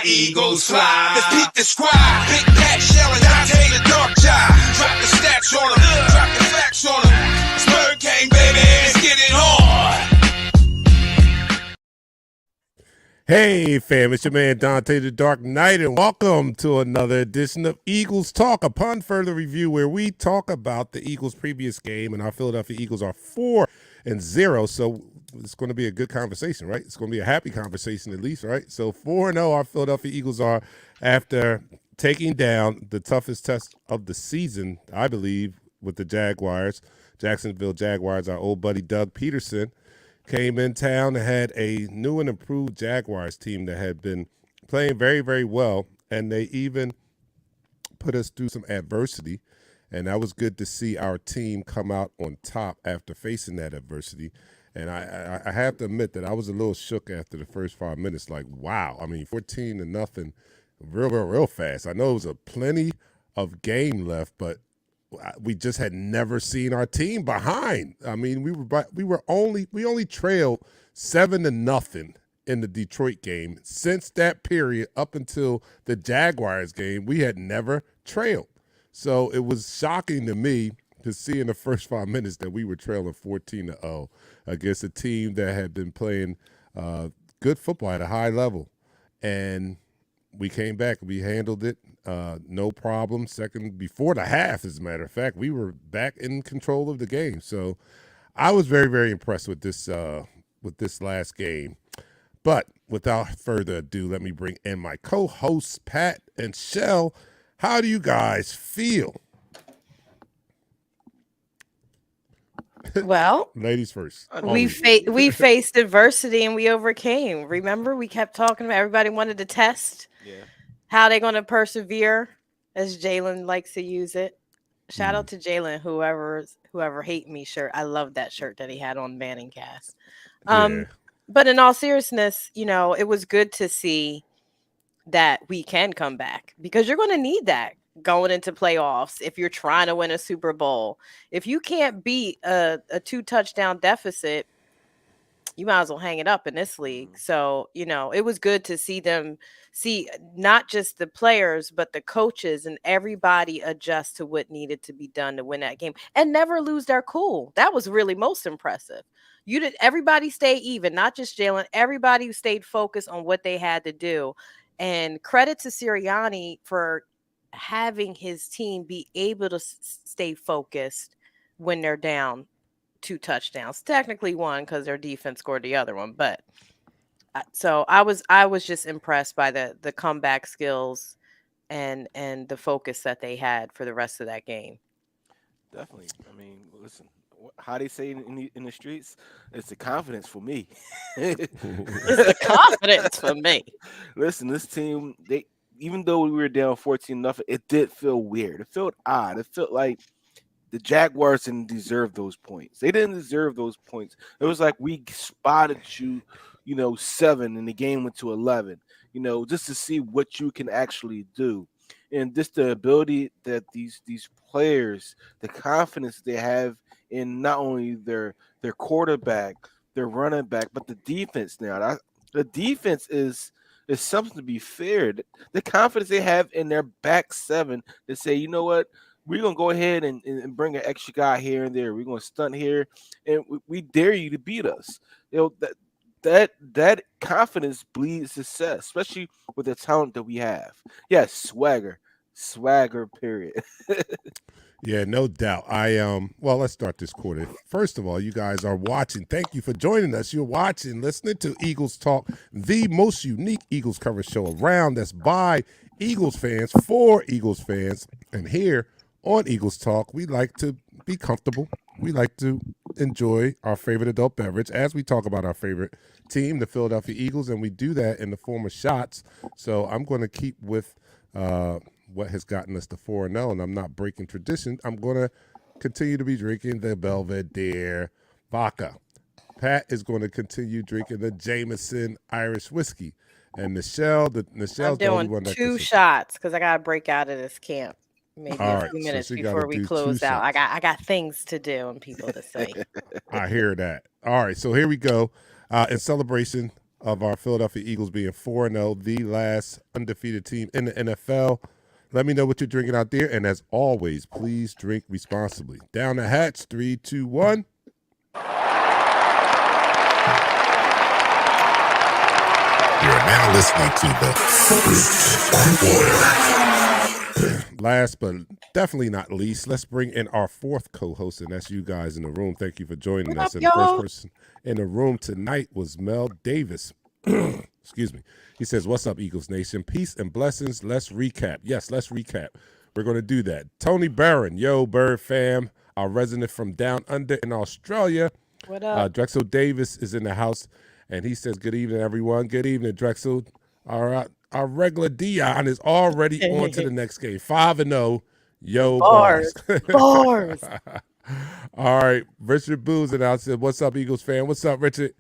Eagles fly. Let's peep the squad. Big Pat Shell and Dante the Dark Jive. Drop the stats on them. Drop the facts on them. Spur King, baby. Let's get it on. Hey, fam. It's your man Dante the Dark Knight, and welcome to another edition of Eagles Talk, upon further review where we talk about the Eagles' previous game, and our Philadelphia Eagles are 4-0, so it's going to be a good conversation, right? It's going to be a happy conversation at least, right? So 4-0, our Philadelphia Eagles are, after taking down the toughest test of the season, I believe, with the Jaguars, Jacksonville Jaguars. Our old buddy Doug Peterson came in town and had a new and improved Jaguars team that had been playing very, very well, and they even put us through some adversity, and that was good to see our team come out on top after facing that adversity. And I have to admit that I was a little shook after the first 5 minutes. Like, wow. I mean, 14-0, real fast. I know it was a plenty of game left, but we just had never seen our team behind. I mean, we only trailed 7-0 in the Detroit game. Since that period up until the Jaguars game, we had never trailed. So it was shocking to me to see in the first 5 minutes that we were trailing 14-0 against a team that had been playing good football at a high level. And we came back. We handled it, no problem. Second, before the half, as a matter of fact, we were back in control of the game. So I was very, very impressed with this last game. But without further ado, let me bring in my co-hosts, Pat and Shell. How do you guys feel? Well, ladies first. We faced adversity and we overcame. Remember, we kept talking about everybody wanted to test how they're going to persevere, as Jalen likes to use it. Shout out to Jalen, whoever hate me shirt. I love that shirt that he had on Manning Cast. But in all seriousness, it was good to see that we can come back, because you're going to need that going into playoffs if you're trying to win a Super Bowl. If you can't beat a 2-touchdown deficit, you might as well hang it up in this league. So, it was good to see not just the players, but the coaches and everybody adjust to what needed to be done to win that game and never lose their cool. That was really most impressive. Everybody stayed even, not just Jalen. Everybody stayed focused on what they had to do. And credit to Sirianni for having his team be able to stay focused when they're down 2 touchdowns. Technically 1, because their defense scored the other one. But so I was just impressed by the comeback skills and the focus that they had for the rest of that game. Definitely. I mean, listen, how they say in the streets, it's the confidence for me. It's the confidence for me. Listen, this team, even though we were down 14-0, it did feel weird. It felt odd. It felt like the Jaguars didn't deserve those points. They didn't deserve those points. It was like we spotted you, 7, and the game went to 11, just to see what you can actually do. And just the ability that these players, the confidence they have in not only their quarterback, their running back, but the defense now. The defense is something to be feared. The confidence they have in their back seven to say, you know what, we're going to go ahead and bring an extra guy here and there. We're going to stunt here, and we dare you to beat us. That confidence bleeds success, especially with the talent that we have. Yes, swagger, period. Yeah, no doubt. Well, let's start this quarter. First of all, you guys are watching. Thank you for joining us. You're watching, listening to Eagles Talk, the most unique Eagles coverage show around, that's by Eagles fans for Eagles fans. And here on Eagles Talk, we like to be comfortable. We like to enjoy our favorite adult beverage as we talk about our favorite team, the Philadelphia Eagles, and we do that in the form of shots. So I'm going to keep with what has gotten us to 4-0, and I'm not breaking tradition. I'm going to continue to be drinking the Belvedere vodka. Pat is going to continue drinking the Jameson Irish whiskey. And Nichelle's I'm doing 2 shots because I got to break out of this camp. Maybe a few minutes before we close out. I got things to do and people to say. I hear that. All right, so here we go. In celebration of our Philadelphia Eagles being 4-0, the last undefeated team in the NFL. Let me know what you're drinking out there. And as always, please drink responsibly. Down the hatch, 3, 2, 1. You're now listening to the Last but definitely not least, let's bring in our 4th co-host, and that's you guys in the room. Thank you for joining us. And the first person in the room tonight was Mel Davis. Excuse me. He says, "What's up, Eagles Nation? Peace and blessings. Let's recap." Yes, let's recap. We're going to do that. Tony Barron, yo, Bird fam, our resident from down under in Australia. What up? Drexel Davis is in the house, and he says, "Good evening, everyone." Good evening, Drexel. All right. Our regular Dion is already on to the next game. 5-0. Yo, bars. Bars. All right. Richard Booz announced, "What's up, Eagles fan?" What's up, Richard?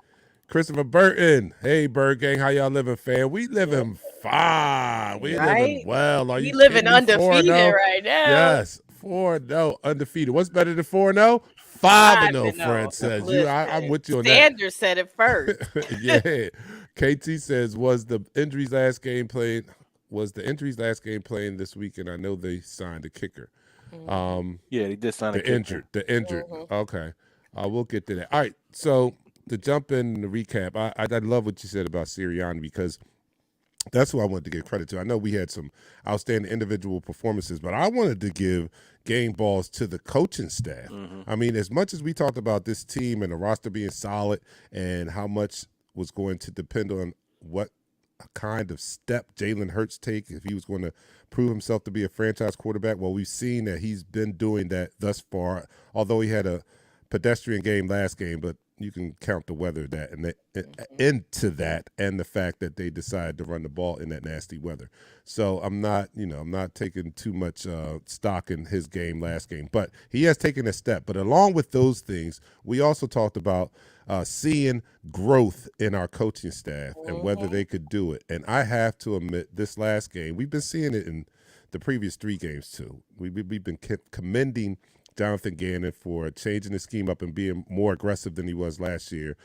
Christopher Burton. Hey, Bird Gang. How y'all living, fan? We living fine. We living well. Are you living undefeated right now? Yes. 4-0 undefeated. What's better than 4-0? 5-0, Fred says. I'm with you on that. Sanders said it first. Yeah. KT says, was the injuries last game playing this weekend? I know they signed a kicker. Yeah, they did sign a The kicker. injured. Okay. We'll get to that. All right. So to jump in the recap, I love what you said about Sirianni because that's who I wanted to give credit to. I know we had some outstanding individual performances, but I wanted to give game balls to the coaching staff. I mean, as much as we talked about this team and the roster being solid and how much was going to depend on what kind of step Jalen Hurts take if he was going to prove himself to be a franchise quarterback, well, we've seen that he's been doing that thus far, although he had a pedestrian game last game, but you can count the weather into that and the fact that they decided to run the ball in that nasty weather. So I'm not taking too much stock in his game last game, but he has taken a step. But along with those things, we also talked about seeing growth in our coaching staff and whether they could do it. And I have to admit, this last game, we've been seeing it in the previous 3 games too. We've been commending Jonathan Gannon for changing the scheme up and being more aggressive than he was last year.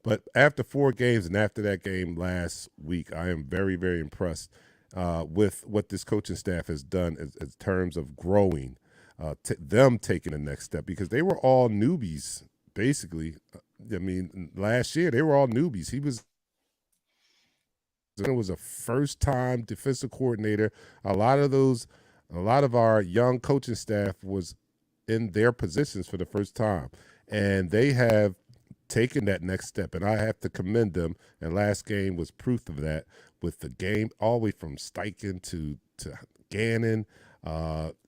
But after 4 games and after that game last week, I am very, very impressed with what this coaching staff has done in terms of growing, them taking the next step because they were all newbies, basically. I mean, last year they were all newbies. He was a first-time defensive coordinator. A lot of our young coaching staff was in their positions for the first time, and they have taken that next step, and I have to commend them. And last game was proof of that with the game all the way from Steichen to Gannon.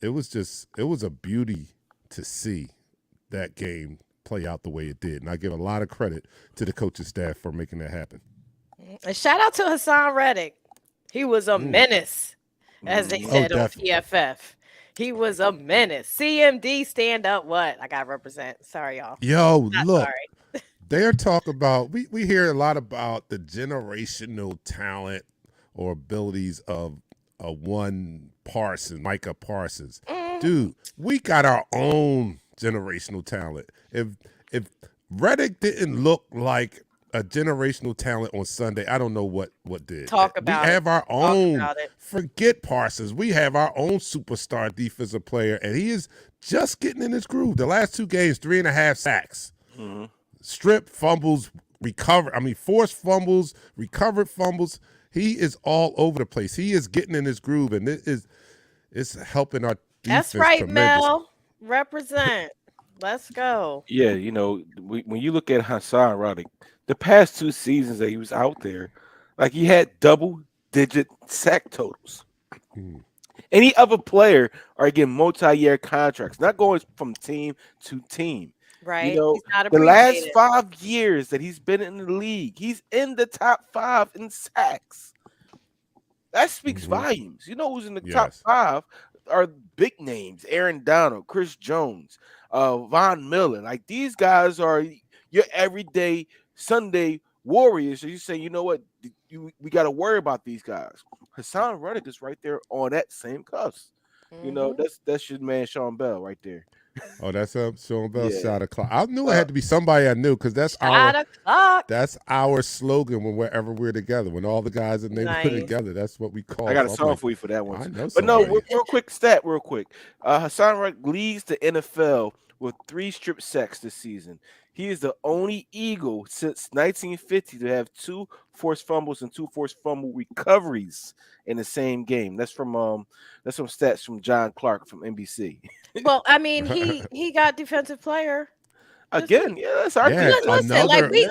It was a beauty to see that game play out the way it did, and I give a lot of credit to the coaching staff for making that happen. And shout out to Hassan Reddick. He was a menace, as they said on PFF. He was a menace. CMD, stand up. What? I got to represent. Sorry, y'all. Yo, look. Sorry. They're talking about, we hear a lot about the generational talent or abilities of one Parsons, Micah Parsons. Dude, we got our own generational talent. If Reddick didn't look like a generational talent on Sunday, I don't know what did. We have our own. Forget Parsons. We have our own superstar defensive player, and he is just getting in his groove. The last 2 games, 3.5 sacks. Strip fumbles, forced fumbles, recovered fumbles. He is all over the place. He is getting in his groove, and it's helping our defense. That's right, tremendous. Mel. Represent. Let's go. Yeah, when you look at Hassan Reddick, the past 2 seasons that he was out there, like he had double-digit sack totals. Any other player are getting multi-year contracts, not going from team to team. Right. He's not the last 5 years that he's been in the league, he's in the top 5 in sacks. That speaks volumes. You know who's in the top 5 are big names: Aaron Donald, Chris Jones, Von Miller. Like, these guys are your everyday Sunday warriors. So you say, you know what, we got to worry about these guys. Hassan Reddick is right there on that same cusp. That's your man Sean Bell right there. Oh, that's Sean Bell's shot o'clock. I knew it had to be somebody I knew because that's our slogan whenever we're together. When all the guys in the neighborhood together, that's what we call. I got a song for you for that one. I know, but no, real quick. Hassan Reddick leads the NFL with 3 strip sacks this season. He is the only Eagle since 1950 to have 2 forced fumbles and 2 forced fumble recoveries in the same game. That's from stats from John Clark from NBC. Well, I mean, he got defensive player. Again, that's our team. Listen, we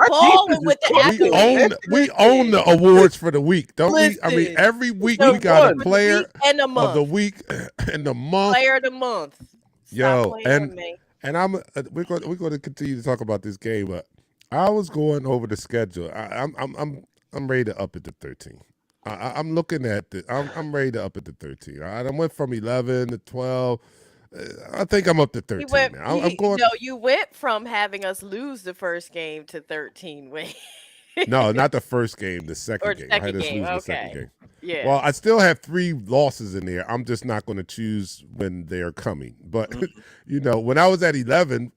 balling with the accolades. We own the awards for the week, don't we? I mean, every week we got a player of the week and the month. Player of the month. Yo, and we're going to continue to talk about this game, but I was going over the schedule. I'm ready to up it to 13. I'm looking at it. I'm ready to up it to 13. I went from 11 to 12. I think I'm up to 13 now. You went from having us lose the first game to 13 wins. No, not the first game. The second game. I had us lose the second game. Yeah. Well, I still have 3 losses in there. I'm just not going to choose when they're coming. But when I was at 11,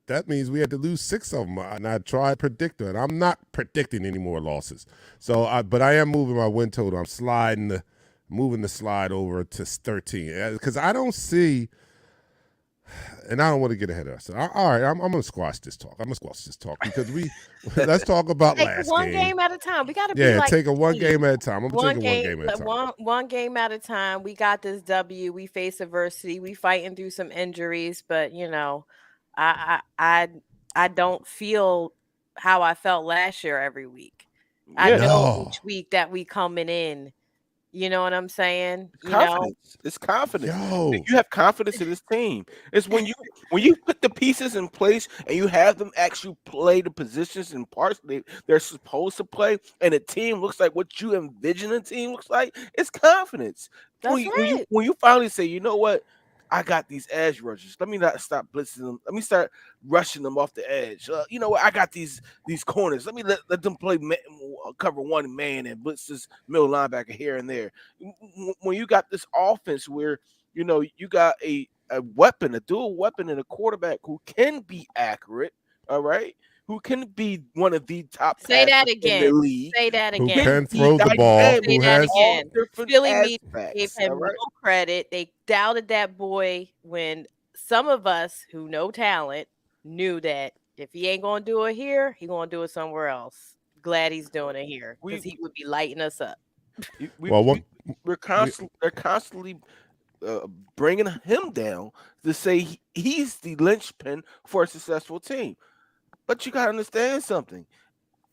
that means we had to lose 6 of them, and I tried predicting. And I'm not predicting any more losses. So, but I am moving my win total. I'm moving the slide over to 13 because I don't see. And I don't want to get ahead of us. All right, I'm going to squash this talk. Because let's talk about Take last one game. game at a time. We got to be Yeah, like take a one game at a time. I'm one taking game, one game at a time. one game at a time. We got this W. We face adversity. We fighting through some injuries, but I don't feel how I felt last year every week. I Yeah. know No. each week that we coming in. You know what I'm saying? Confidence. It's confidence. Yo. You have confidence in this team. It's when you put the pieces in place and you have them actually play the positions and parts they're supposed to play, and the team looks like what you envision a team looks like. It's confidence. That's right. When you finally say, you know what, I got these edge rushers. Let me not stop blitzing them. Let me start rushing them off the edge. You know what? I got these corners. Let me let them play cover one man and blitz this middle linebacker here and there. When you got this offense where you got a weapon, a dual weapon, and a quarterback who can be accurate. All right. Who can be one of the top Say that passers in the again. league. Say that Who again. can throw the ball? Say Who that has again. different Philly media aspects, gave him all right? no credit. They doubted that boy when some of us who know talent knew that if he ain't gonna do it here, he gonna do it somewhere else. Glad he's doing it here because he would be lighting us up. They're constantly bringing him down to say he's the linchpin for a successful team. But you gotta understand something.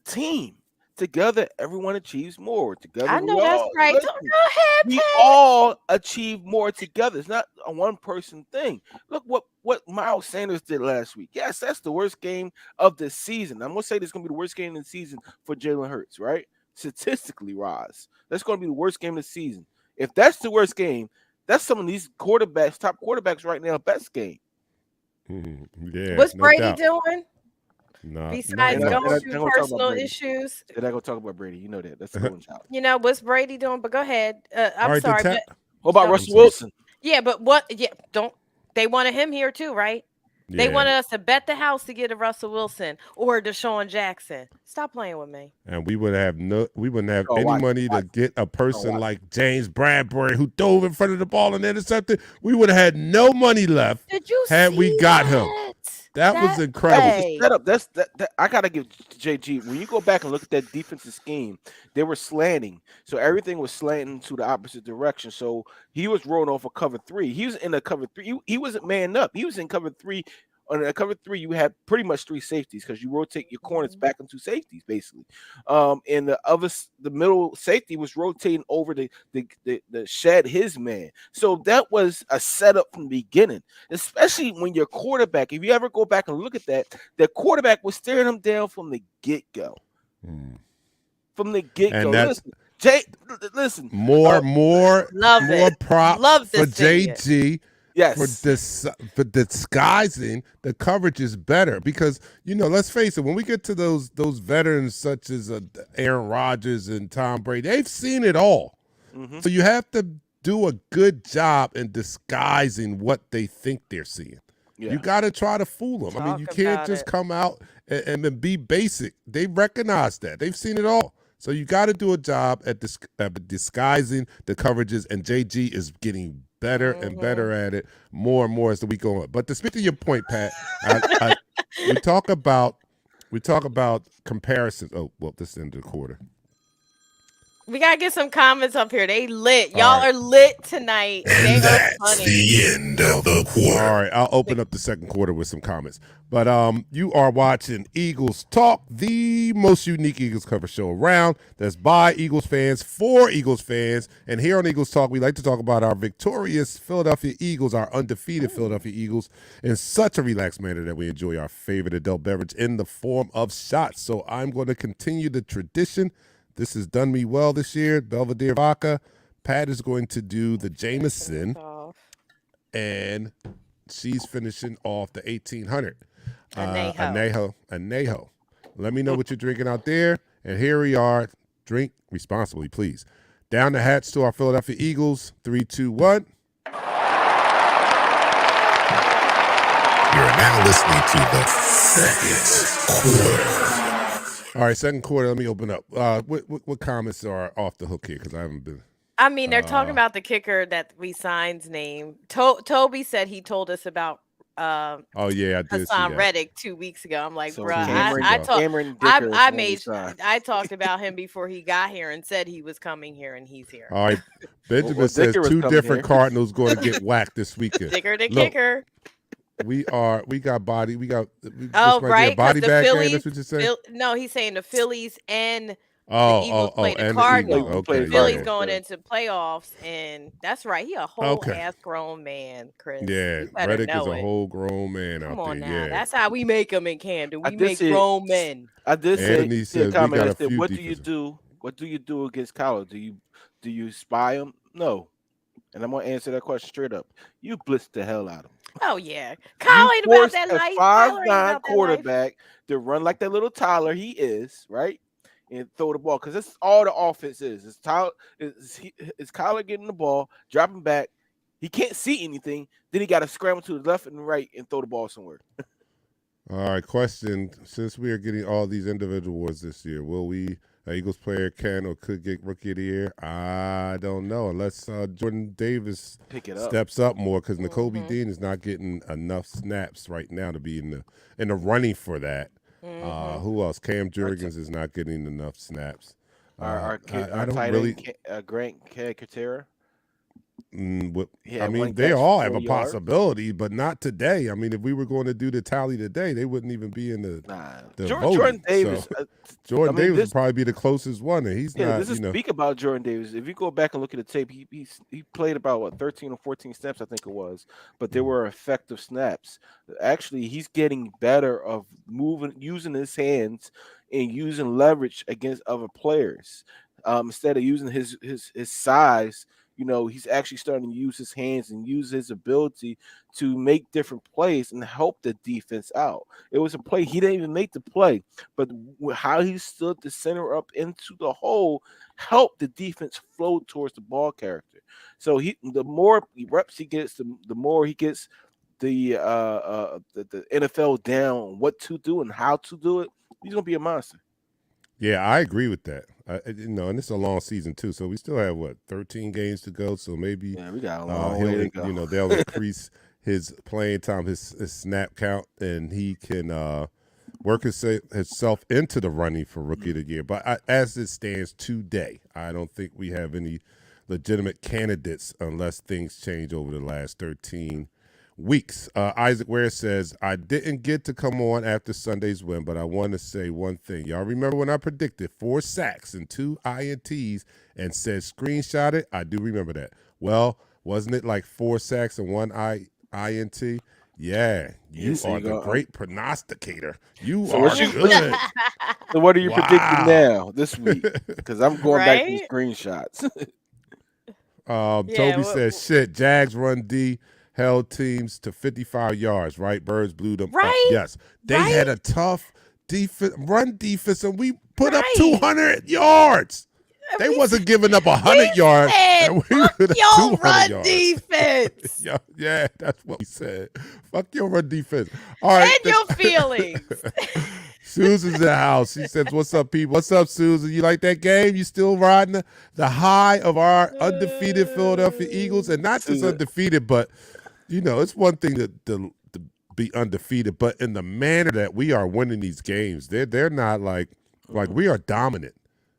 Team together, everyone achieves more. Together, I know that's right. listen, Go ahead, we Pat. all achieve more together. It's not a one-person thing. Look what Miles Sanders did last week. Yes, that's the worst game of the season. I'm gonna say this is gonna be the worst game of the season for Jalen Hurts, right? Statistically, Roz, that's gonna be the worst game of the season. If that's the worst game, that's some of these top quarterbacks right now, best game. Yeah. What's no Brady doubt. doing? Nah, Besides not going much. through They're gonna talk about personal Brady. issues, They're not gonna talk about Brady. You know that. That's the golden child. what's Brady doing? But go ahead. All I'm right, sorry, the but What about Don't- Russell Wilson? yeah, but what? Yeah, don't they wanted him here too, right? They Yeah. wanted us to bet the house to get a Russell Wilson or Deshaun Jackson. Stop playing with me. And we wouldn't have Oh, any watch it, money to watch get a person watch like James Bradbury who dove in front of the ball and intercepted. We would have had no money left Did you had see we got him. That was That incredible. play? Setup. That I gotta give JG. When you go back and look at that defensive scheme, they were slanting, so everything was slanting to the opposite direction. So he was rolling off a cover 3. He was in a cover 3. He wasn't manned up. He was in cover 3. On a cover 3, you had pretty much 3 safeties because you rotate your corners back into safeties basically. And the middle safety was rotating over the shed his man. So that was a setup from the beginning, especially when your quarterback. If you ever go back and look at that, the quarterback was staring him down from the get go. From the get go. Listen, more Love it. props Love for this idiot. JG. yes. For disguising the coverage is better because let's face it, when we get to those veterans such as Aaron Rodgers and Tom Brady, they've seen it all. So you have to do a good job in disguising what they think they're seeing. Yeah. You got to try to fool them. I mean, you can't just come out and then be basic. They recognize that. They've seen it all. So you got to do a job at disguising the coverages, and JG is getting better and better at it more and more as the week goes on. But to speak to your point, Pat, we talk about comparisons. Oh, well, this is the end of the quarter. We gotta get some comments up here. They lit. Y'all All right. are lit tonight. They And are that's funny. the end of the quarter. All right, I'll open up the second quarter with some comments. But you are watching Eagles Talk, the most unique Eagles cover show around. That's by Eagles fans, for Eagles fans. And here on Eagles Talk, we like to talk about our victorious Philadelphia Eagles, our undefeated Philadelphia Eagles, in such a relaxed manner that we enjoy our favorite adult beverage in the form of shots. So I'm going to continue the tradition. This has done me well this year. Belvedere vodka. Pat is going to do the Jameson, and she's finishing off the 1800. Anejo. Let me know what you're drinking out there. And here we are. Drink responsibly, please. Down the hatch to our Philadelphia Eagles. 3, 2, 1. You're now listening to the second quarter. All right, second quarter. Let me open up. What comments are off the hook here? Because I haven't been. I mean, they're talking about the kicker that we signed's name. Toby said he told us about Oh yeah, I did see Hassan that. Reddick 2 weeks ago. I'm like, So bruh, Cameron Dicker I talked about him before he got here and said he was coming here, and he's here. All right, Benjamin Well, says Dicker was 2 coming different here. Cardinals going to get whacked this weekend. Dicker the Look, kicker. We got body. We got. Oh, right, body because the bag game. Phillies. That's what you're saying. No, he's saying the Phillies and Oh, the Eagles play the and Cardinals. The Eagles. Play the Okay, Philly's yeah. going into playoffs, and that's right. He a whole Okay. ass grown man, Chris. Yeah, You better Reddick is know a it. whole grown man Come out on there. now. Yeah, That's how we make them in Camden. I We did make see it. grown men. I did Anthony see a says we comment got that a said, few "What defensive- do you do? What do you do against Kyler? Do you spy him? No." And I'm gonna answer that question straight up. You blitz the hell out of him. Oh yeah, Kyle ain't about that life. A Kyler ain't 5'9" about that life. quarterback to run like that little Tyler he is, right? And throw the ball because that's all the offense is. It's Tyler. Is Kyler getting the ball, dropping back? He can't see anything. Then he got to scramble to the left and right and throw the ball somewhere. All right, question. Since we are getting all these individual awards this year, will we, an Eagles player can or could get Rookie of the Year? I don't know, unless Jordan Davis Pick it up. steps up more, because N'Kobe Dean is not getting enough snaps right now to be in the running for that. Who else? Cam Jurgens is not getting enough snaps. Our I don't tight really. end, Grant Katera. I Yeah, mean, one they catch, all have a 40 yards. possibility, but not today. I mean, if we were going to do the tally today, they wouldn't even be in the Jordan voting. Davis. So, Jordan I mean, Davis would probably be the closest one, and he's not. This is speak about Jordan Davis. If you go back and look at the tape, he played about 13 or 14 snaps, I think it was, but they were effective snaps. Actually, he's getting better of using his hands and using leverage against other players instead of using his size. You know, he's actually starting to use his hands and use his ability to make different plays and help the defense out. It was a play. He didn't even make the play, but how he stood the center up into the hole helped the defense flow towards the ball character. So the more reps he gets, the more he gets the NFL down what to do and how to do it. He's going to be a monster. Yeah, I agree with that. And it's a long season too, so we still have 13 games to go. So maybe we got a long way to go. They'll increase his playing time, his snap count, and he can work himself into the running for Rookie of the Year. But as it stands today, I don't think we have any legitimate candidates unless things change over the last 13 weeks. Isaac Ware says, I didn't get to come on after Sunday's win, but I want to say one thing. Y'all remember when I predicted 4 sacks and 2 INTs and said screenshot it? I do remember that. Well, wasn't it like 4 sacks and 1 INT? Yeah, you are the great prognosticator. You are good. So what are you predicting now this week? Because I'm going back to the screenshots. Toby says, shit, Jags run D held teams to 55 yards, right? Birds blew them up. Yes. They had a tough run defense, and we put up 200 yards. They wasn't giving up 100 yards. And we fuck your run yards. Defense. Yeah, that's what we said. Fuck your run defense. All right. And your feelings. Susan's in the house. She says, what's up, people? What's up, Susan? You like that game? You still riding the high of our undefeated Philadelphia Eagles? And not just undefeated, but it's one thing to be undefeated, but in the manner that we are winning these games, they're not like we are dominant.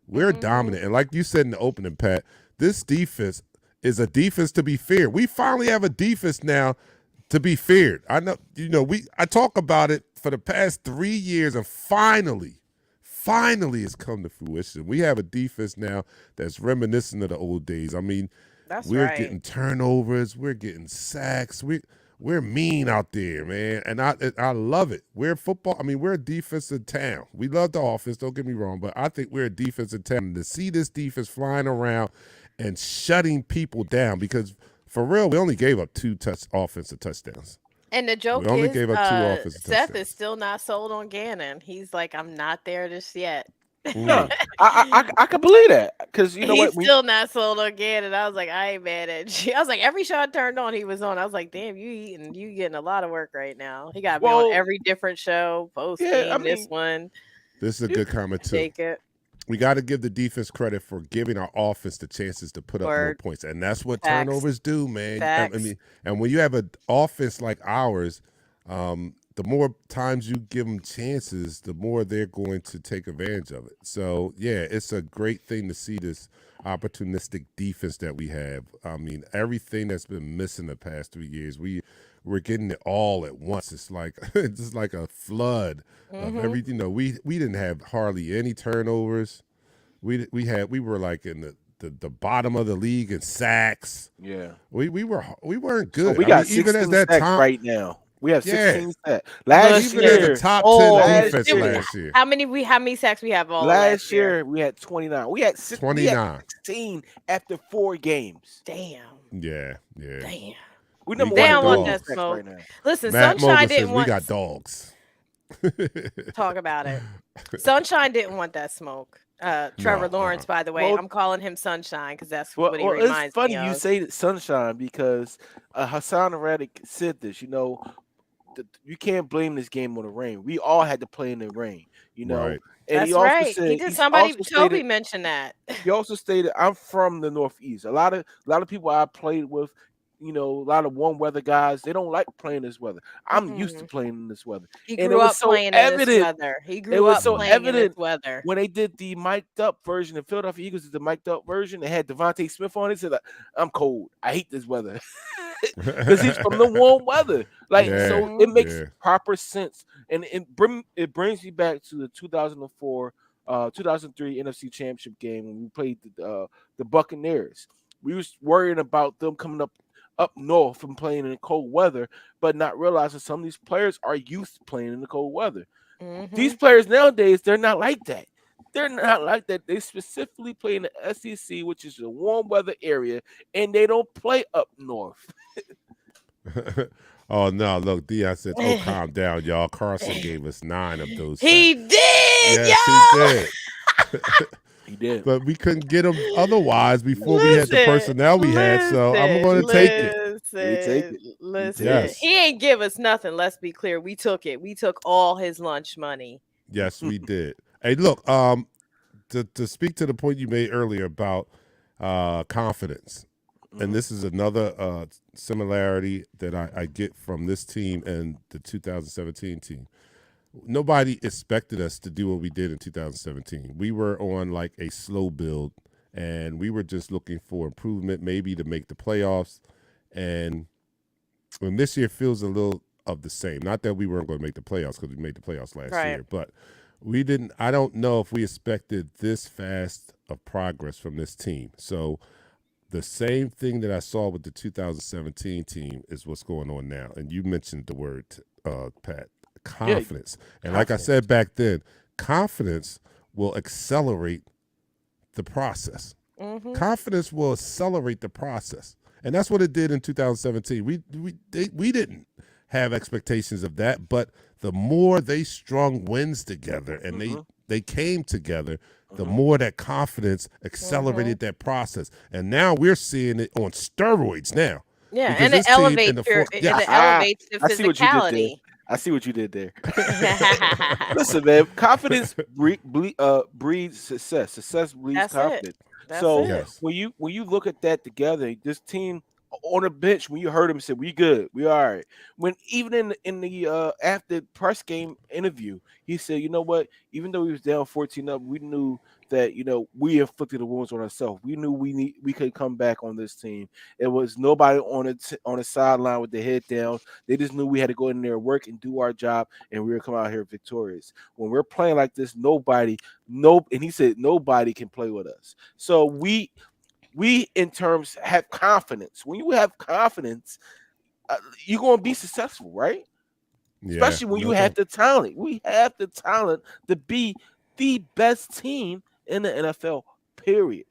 We're dominant. And like you said in the opening, Pat, this defense is a defense to be feared. We finally have a defense now to be feared. I know, I talk about it for the past 3 years, and finally it's come to fruition. We have a defense now that's reminiscent of the old days. I mean, we're getting turnovers. We're getting sacks. We're mean out there, man, and I love it. We're football. I mean, we're a defensive town. We love the offense. Don't get me wrong, but I think we're a defensive town. And to see this defense flying around and shutting people down, because for real, we only gave up 2 offensive touchdowns. And the joke only is, gave up 2 offensive Seth touchdowns. is still not sold on Gannon. He's like, I'm not there just yet. No, I can believe that because you know He's what? still not sold again, and I was like, I ain't mad at you. I was like, every show I turned on, he was on. I was like, damn, you getting a lot of work right now. He got to be on Well, every different show, post yeah, I game, this mean, one, This is a good comment too. take it. We got to give the defense credit for giving our offense the chances to put up more Word. points, and that's what Facts. turnovers do, man. I Facts. mean, and when you have an offense like ours, the more times you give them chances, the more they're going to take advantage of it. So, yeah, it's a great thing to see this opportunistic defense that we have. I mean, everything that's been missing the past 3 years, we're getting it all at once. It's like it's like a flood of everything. You know, we didn't have hardly any turnovers. We were like in the bottom of the league in sacks. yeah. We weren't So good. we I got mean, even 16 as that sacks top right now. We have Yeah. 16 sacks. Last even as year, a top Oh, 10 last defense year- last year. How many sacks we have all last year we had 29. We had 29. 16 after 4 games. Damn. Yeah. Damn. We number They one don't in want dogs. that sacks smoke. right now. Listen, Matt Sunshine Mogul didn't says we want got dogs. talk about it. Sunshine didn't want that smoke. Trevor No, Lawrence, by the way, Well- I'm calling him Sunshine because that's Well, what he it's reminds funny me you of. say that Sunshine because Hassan Reddick said this. You know, you can't blame this game on the rain. We all had to play in the rain. You know, Right. and That's he also right. said He did. he's Somebody, also Toby stated, mentioned that. he also stated, I'm from the Northeast. A lot of people I played with, you know, a lot of warm weather guys, they don't like playing this weather. I'm used to playing in this weather. He And it grew was up so playing in this evident. weather. He It grew was up so playing in this evident weather. when they did the mic'd up version, the Philadelphia Eagles did the mic'd up version. They had Devontae Smith on it. Said, I'm cold. I hate this weather because he's from the warm weather. Like, so it makes Yeah. proper sense, and it brings me back to the 2004, 2003 NFC Championship game when we played the Buccaneers. We was worrying about them coming up north and playing in the cold weather, but not realizing some of these players are used to playing in the cold weather. These players nowadays, they're not like that. They're not like that. They specifically play in the SEC, which is a warm weather area, and they don't play up north. Oh no! Look, Dion said, "Oh, calm down, y'all." Carson gave us 9 of those. He sacks. did, Yes, yo. he did. He did. But we couldn't get him otherwise before we had the personnel we had. So I'm going to take it. We take it. Listen, Yes. he ain't give us nothing. Let's be clear. We took it. We took all his lunch money. Yes, we did. Hey, look, to speak to the point you made earlier about confidence, and this is another similarity that I get from this team and the 2017 team. Nobody expected us to do what we did in 2017. We were on like a slow build, and we were just looking for improvement, maybe to make the playoffs. And when this year feels a little of the same, not that we weren't going to make the playoffs because we made the playoffs last year, but we didn't. I don't know if we expected this fast of progress from this team. So the same thing that I saw with the 2017 team is what's going on now. And you mentioned the word, Pat, confidence. And like I said back then, confidence will accelerate the process. Confidence will accelerate the process. And that's what it did in 2017. We didn't have expectations of that, but the more they strung wins together and they came together, the more that confidence accelerated that process. And now we're seeing it on steroids now. Yeah, Because and it this team in elevates the your, fourth- and Yes. it elevates the I see what you did there. physicality. I see what you did there. Listen, man, confidence breeds success. Success breeds That's it. confidence. That's So it. Yes. when you look at that together, this team on the bench, when you heard him say, "We good, we all right." When even in the after press game interview, he said, "You know what? Even though he was down 14 up, we knew that we inflicted the wounds on ourselves. We knew we could come back on this team. It was nobody on the sideline with their head down. They just knew we had to go in there, work, and do our job, and we were coming out here victorious. When we're playing like this, and he said nobody can play with us. So we in terms have confidence. When you have confidence, you're going to be successful, right? Yeah, Especially when you have the talent. We have the talent to be the best team in the NFL, period.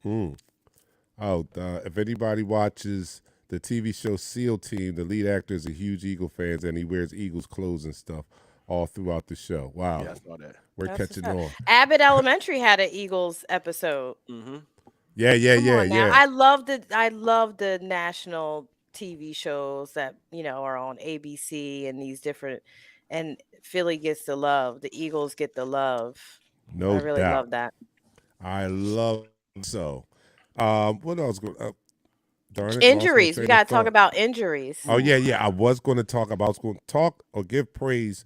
If anybody watches the TV show SEAL Team, the lead actor is a huge Eagle fan, and he wears Eagles clothes and stuff. all throughout the show. Wow. Yeah, I saw that. We're That's what's catching up. on. Abbott Elementary had an Eagles episode. Mm-hmm. Yeah, yeah, Come yeah, on now. yeah. I love the national TV shows that, are on ABC and these different, and Philly gets the love. The Eagles get the love. I No really doubt. love that. I love so. What else? Darn it, lost my Injuries. We train of got to talk thought. about injuries. Oh yeah, yeah. I was going to talk about. I was going to talk or give praise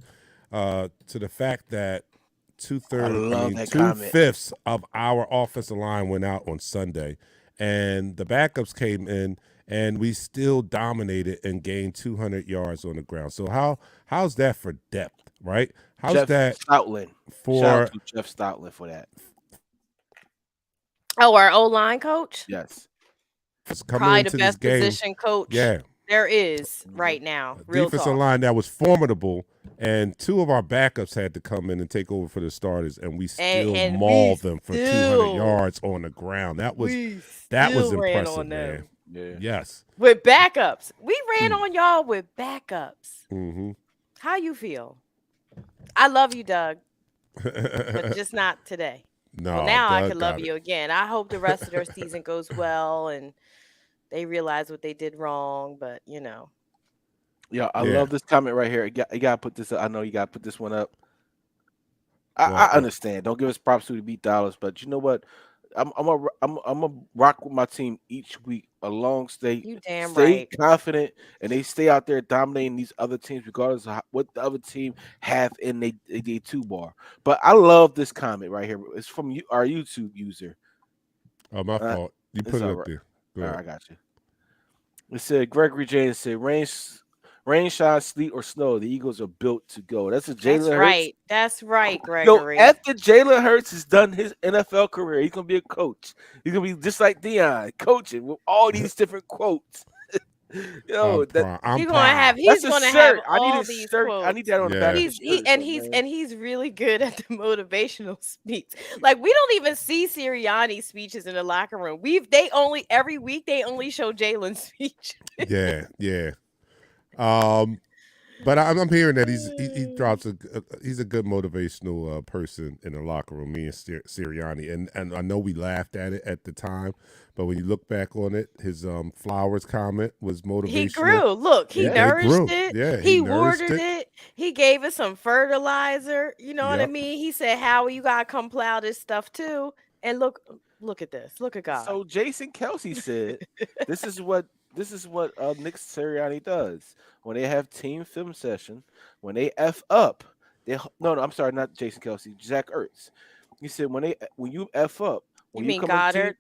to the fact that love that two comment. fifths of our offensive line went out on Sunday, and the backups came in, and we still dominated and gained 200 yards on the ground. So how's that for depth, right? How's Jeff that Stoutland. Shout for out to Jeff Stoutland for that. Oh, our O-line coach? Yes. coming Probably into the this best game? position coach Yeah, there is right now. Real defensive talk. line that was formidable, and two of our backups had to come in and take over for the starters, and we still And mauled we them for 200 still- yards on the ground. That was We impressive, still ran on them. man. Yeah. Yes. With backups. We ran on y'all with backups. Mm-hmm. How you feel? I love you, Doug, but just not today. No, Well, now I Doug can love got it. you again. I hope the rest of their season goes well and they realize what they did wrong, but Yeah, Yeah. love this comment right here. You got to put this up. I know you got to put this one up. I What? understand. Don't give us props to beat Dallas, but you know what? I'm a rock with my team each week. you damn Stay right. confident, and they stay out there dominating these other teams, regardless of what the other team have in they two bar. But I love this comment right here. It's from our YouTube user. Oh, my fault. You it's put it all up right. there. Go All ahead. right, I got you. It said Gregory James said rain, shine, sleet, or snow. The Eagles are built to go. That's a Jalen That's Hurts. right. That's right, Yo, Gregory. after Jalen Hurts has done his NFL career, he's gonna be a coach. He's gonna be just like Deion, coaching with all these different quotes. Yo, I'm He's gonna proud. have that's he's a gonna have shirt. I all need a these shirt. quotes. I need that on the back. Yeah. Of the shirt, man. He's really good at the motivational speech. Like we don't even see Sirianni speeches in the locker room. Every week they only show Jalen's speech. Yeah, yeah. But I'm hearing that he drops he's a good motivational person in the locker room. Me and Sirianni, and I know we laughed at it at the time, but when you look back on it, his flowers comment was motivational. He grew. Look, he Yeah, nourished grew. it. Yeah, he nourished watered it. He gave it some fertilizer. You know what I Yep. mean? He said, "Howie, you gotta come plow this stuff too." And look at this. Look at God. So Jason Kelsey said, "This is what Nick Sirianni does when they have team film session. When they f up, I'm sorry, not Jason Kelsey, Zach Ertz. He said when you f up, when You mean come on Goddard?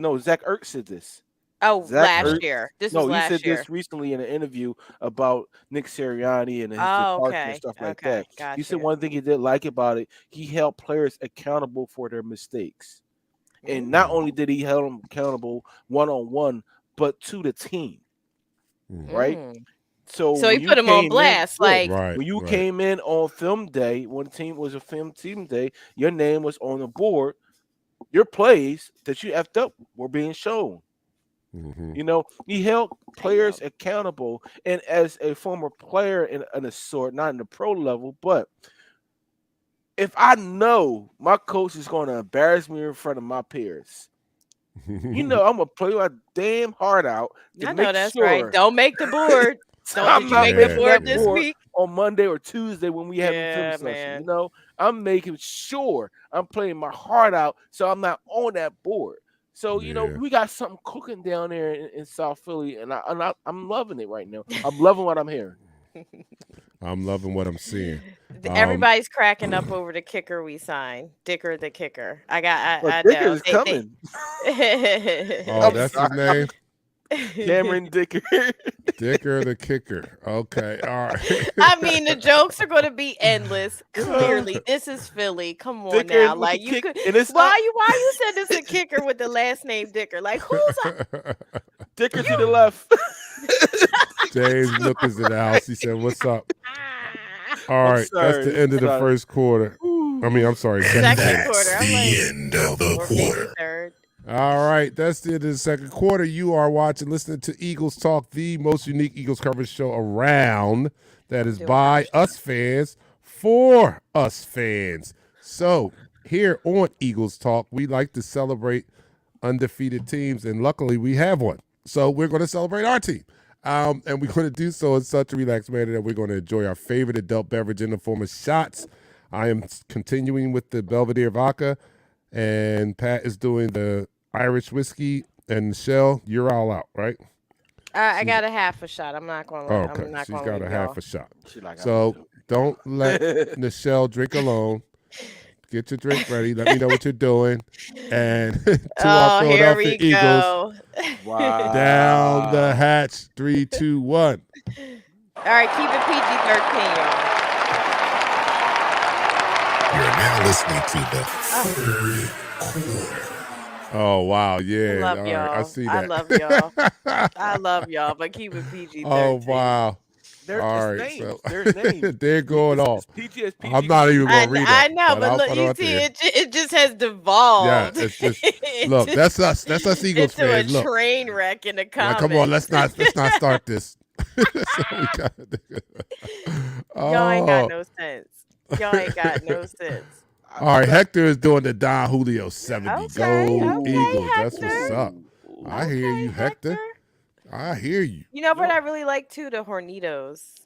no, Zach Ertz said this. Oh, Zach last Ertz- year. This No, was he last said year. this recently in an interview about Nick Sirianni and his Oh, departure and okay. stuff like Okay. that. Gotcha. He said one thing he did like about it, he held players accountable for their mistakes. And not only did he hold them accountable one-on-one, but to the team, right? So he when you put him on came blast, in, yeah, like Right. when you right. came in on film day, when the team was a film team day, your name was on the board. Your plays that you effed up were being shown. Mhm. You know, he held players accountable. And as a former player in a sort, not in the pro level, but if I know my coach is going to embarrass me in front of my peers, you know, I'm gonna play my damn heart out to I know make that's sure right. Don't make the board. I'm Did you not make making the making board that this board week? on Monday or Tuesday when we have a film Yeah, session. man. You know, I'm making sure I'm playing my heart out so I'm not on that board. So you know, Yeah. we got something cooking down there in South Philly, and I'm loving it right now. I'm loving what I'm hearing. I'm loving what I'm seeing. Everybody's cracking up over the kicker we signed, Dicker the kicker. I But know. Dicker is coming. Oh, I'm that's sorry. his name? Cameron Dicker. Dicker the kicker. Okay. All right. I mean, the jokes are going to be endless. Clearly, this is Philly. Come on Dicker now, with like the you kick, could. and it's Why you said this a kicker with the last name Dicker? Like who's Dicker to the left. James Lucas in the house. He said, "What's up?" All I'm right. sorry, That's the end of the sorry. first quarter. I mean, I'm sorry. second Second quarter? I'm like, The end of the or maybe quarter. third. All right, that's the end of the second quarter. You are listening to Eagles Talk, the most unique Eagles coverage show around that is Still by coverage. us fans for us fans. So here on Eagles Talk, we like to celebrate undefeated teams, and luckily we have one. So we're going to celebrate our team. And we're going to do so in such a relaxed manner that we're going to enjoy our favorite adult beverage in the form of shots. I am continuing with the Belvedere vodka, and Pat is doing the Irish whiskey. And Michelle, you're all out, right? I got a half a shot. I'm not going to. Okay, I'm not she's going got to a half a shot. Like, So don't let Michelle drink alone. Get your drink ready. Let me know what you're doing. And to our here Philadelphia we Eagles, go. Wow. down the hatch, 3, 2, 1. All right, keep it PG-13, y'all. You're now listening to the third quarter. Oh, wow. Yeah. I love all y'all. right, I see that. I love y'all. I love y'all, but keep it PG-13. Oh, wow. There's All right, names. so There's names. they're going off. PG. I'm not even going to read I that. know, but I'll look, put you out see, there. it just has devolved. Yeah, it's just look. That's us. That's us Eagles into fans. a Look, train wreck in the comments. like, come on, let's not start this. So we gotta, Y'all ain't got Oh. no sense. Y'all ain't got no sense. All right, Hector is doing the Don Julio 70. Okay, Go okay, Eagles. That's what's Hector. up. I hear you, Hector. I hear you. You know what I really like too? The Hornitos.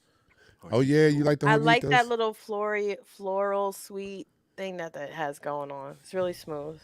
Oh yeah, you like the I like Hornitos? that little floral sweet thing that has going on. It's really smooth.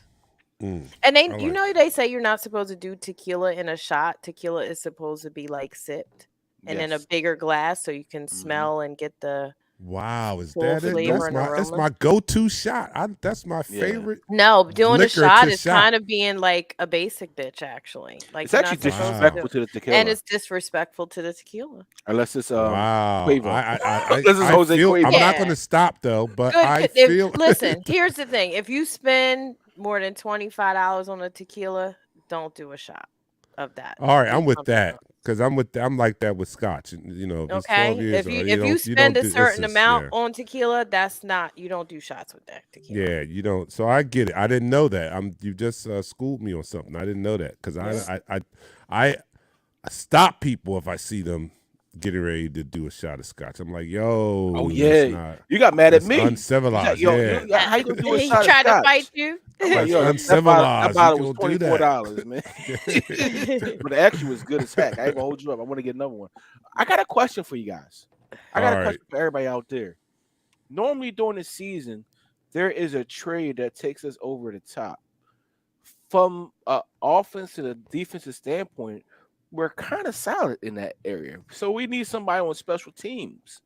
Mm, And they, I you like know, they say you're not supposed to do tequila in a shot. Tequila is supposed to be like sipped and in a bigger glass so you can smell and get the Wow, is full that it? flavor That's and that's aroma. my go-to shot. That's my favorite. No, doing a liquor shot to is shot. kind of being like a basic bitch, actually. Like It's you're actually not supposed to disrespectful do to the it. tequila. And it's disrespectful to the tequila. Unless it's Wow. Quavo. I This is Jose feel, Quavo. I'm not Yeah. going to stop though, but Good. I If- feel. listen, here's the thing: if you spend more than $25 on a tequila, don't do a shot of that. All right, Do I'm with something that else. because I'm like that with Scotch. You know, if it's 12 Okay, years, if or you spend a do- it's certain just- amount yeah. on tequila, that's not, you don't do shots with that tequila. Yeah, you don't. So I get it. I didn't know that. You just schooled me on something. I didn't know that because I stop people if I see them getting ready to do a shot of Scotch. I'm like, yo, Oh that's yeah, not, you got mad at that's me. uncivilized. Yo, Yeah, how you gonna do a He shot of tried to scotch? fight you. I'm like, That's yo, that uncivilized. bottle You was don't do that. $24, man. But the action was good as heck. I ain't gonna hold you up. I want to get another one. I got a question for you guys. I got All a question for everybody out there. Normally during the season, there is a trade that takes us over the top. From offense to the defensive standpoint, we're kind of solid in that area. So we need somebody on special teams.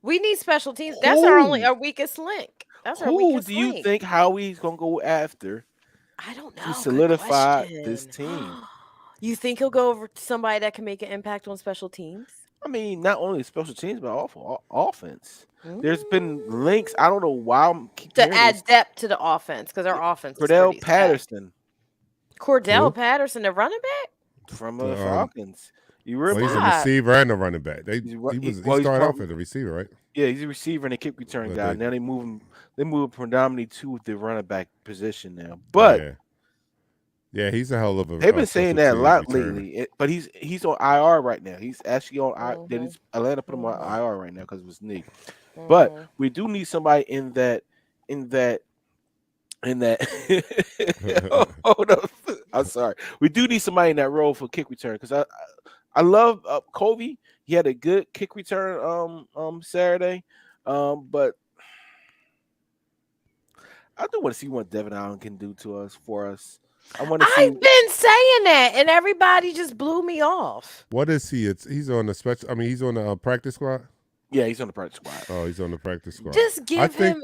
We need special teams. That's our weakest link. That's our Who weakest do you link. think Howie's gonna go after I don't know. to Good solidify question. this team? You think he'll go over to somebody that can make an impact on special teams? I mean, not only special teams, but also offense. There's been links. I don't know why I'm keep To hearing add this. depth to the offense because our offense is Cordell pretty stacked. Patterson Cordell Who? Patterson, the running back? from the Falcons. You Well, remember? he's a Stop. receiver and a running back. He He's started part- off as a receiver, right? Yeah, he's a receiver and a kick return But guy. they- Now they move predominantly to the running back position now. But yeah, he's a hell of a. they've been saying that a lot returner. lately. But he's on IR right now. He's actually on IR. Atlanta put him on IR right now because of his knee. But we do need somebody in that. Hold up. I'm sorry. We do need somebody in that role for kick return because I love Covey. He had a good kick return Saturday, but I do want to see what Devin Allen can do for us. I want to see. I've been saying that, and everybody just blew me off. What is he? He's on the special. I mean, he's on the practice squad. Yeah, he's on the practice squad. Oh, he's on the practice squad. Just give him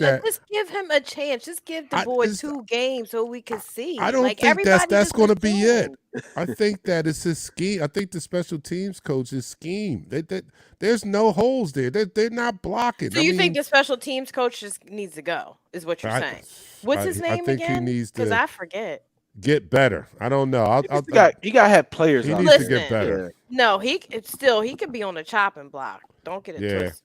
a chance. Just give the I- boy it's- 2 games so we can see. I don't like, think everybody that's just going to be it. assumed. I think that it's his scheme. I think the special teams coach's scheme. There's no holes there. They're not blocking. So you think the special teams coach just needs to go? Is what you're saying? What's his name I think again? he needs Because to I forget. get better. I don't know. You got to have players. He out needs there. to get better. No, he could be on the chopping block. Don't get it twisted.